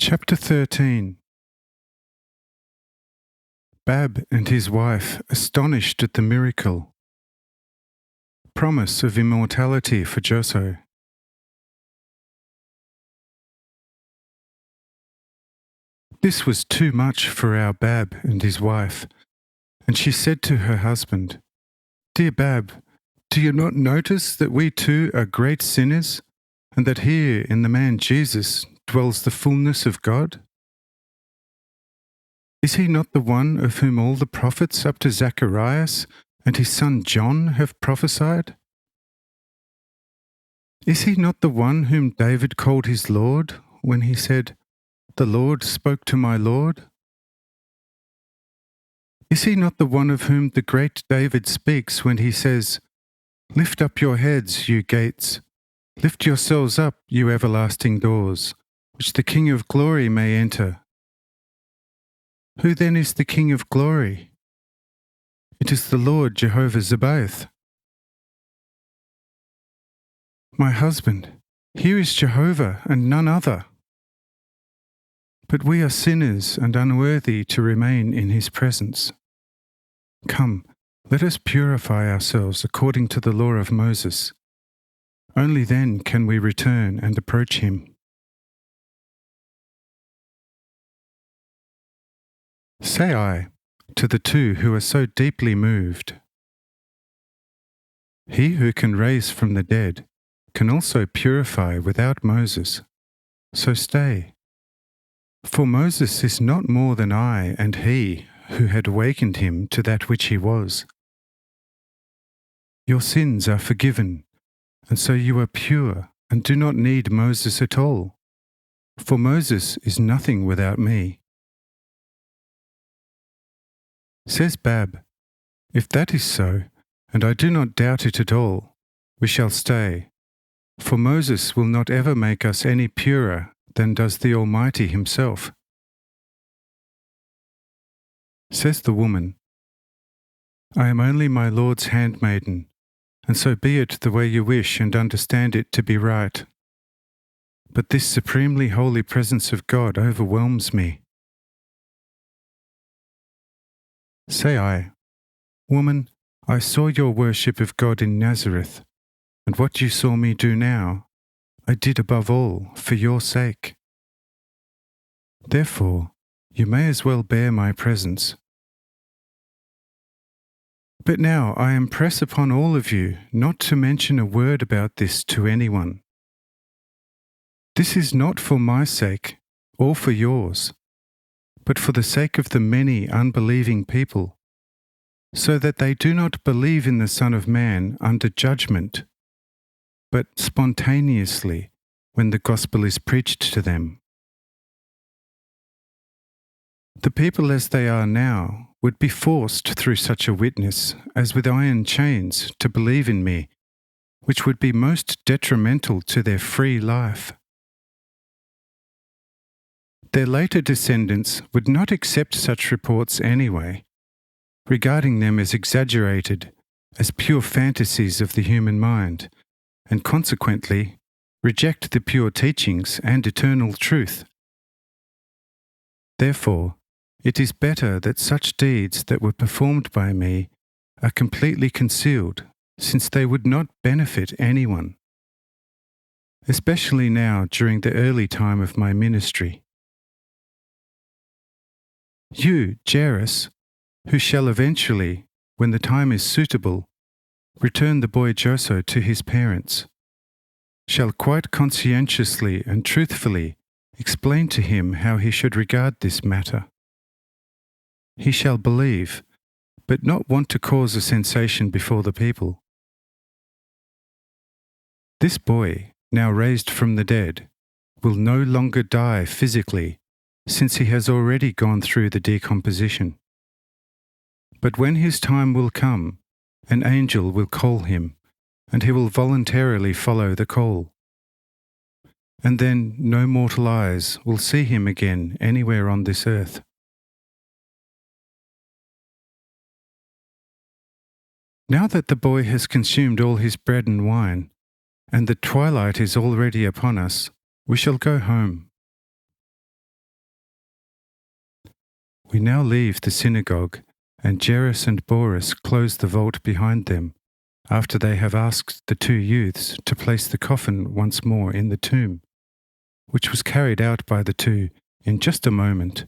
Chapter 13. Bab and his wife astonished at the miracle. Promise of immortality for Joso. This was too much for our Bab and his wife, and she said to her husband, "Dear Bab, do you not notice that we too are great sinners, and that here in the man Jesus dwells the fullness of God? Is he not the one of whom all the prophets up to Zacharias and his son John have prophesied? Is he not the one whom David called his Lord when he said, 'The Lord spoke to my Lord'? Is he not the one of whom the great David speaks when he says, 'Lift up your heads, you gates, lift yourselves up, you everlasting doors, which the King of glory may enter'? Who then is the King of glory? It is the Lord Jehovah Zebaoth. My husband, here is Jehovah and none other. But we are sinners and unworthy to remain in his presence. Come, let us purify ourselves according to the law of Moses. Only then can we return and approach him." Say I to the two who are so deeply moved, "He who can raise from the dead can also purify without Moses. So stay. For Moses is not more than I and he who had awakened him to that which he was. Your sins are forgiven, and so you are pure and do not need Moses at all. For Moses is nothing without me." Says Bab, "If that is so, and I do not doubt it at all, we shall stay, for Moses will not ever make us any purer than does the Almighty himself." Says the woman, "I am only my Lord's handmaiden, and so be it the way you wish and understand it to be right. But this supremely holy presence of God overwhelms me." Say I, "Woman, I saw your worship of God in Nazareth, and what you saw me do now, I did above all for your sake. Therefore, you may as well bear my presence. But now I impress upon all of you not to mention a word about this to anyone. This is not for my sake or for yours, but for the sake of the many unbelieving people, so that they do not believe in the Son of Man under judgment, but spontaneously when the gospel is preached to them. The people as they are now would be forced through such a witness as with iron chains to believe in me, which would be most detrimental to their free life. Their later descendants would not accept such reports anyway, regarding them as exaggerated, as pure fantasies of the human mind, and consequently reject the pure teachings and eternal truth. Therefore, it is better that such deeds that were performed by me are completely concealed, since they would not benefit anyone, especially now during the early time of my ministry. You, Jairus, who shall eventually, when the time is suitable, return the boy Joso to his parents, shall quite conscientiously and truthfully explain to him how he should regard this matter. He shall believe, but not want to cause a sensation before the people. This boy, now raised from the dead, will no longer die physically, since he has already gone through the decomposition. But when his time will come, an angel will call him, and he will voluntarily follow the call. And then no mortal eyes will see him again anywhere on this earth. Now that the boy has consumed all his bread and wine, and the twilight is already upon us, we shall go home. We now leave the synagogue, and Jairus and Boris close the vault behind them, after they have asked the two youths to place the coffin once more in the tomb, which was carried out by the two in just a moment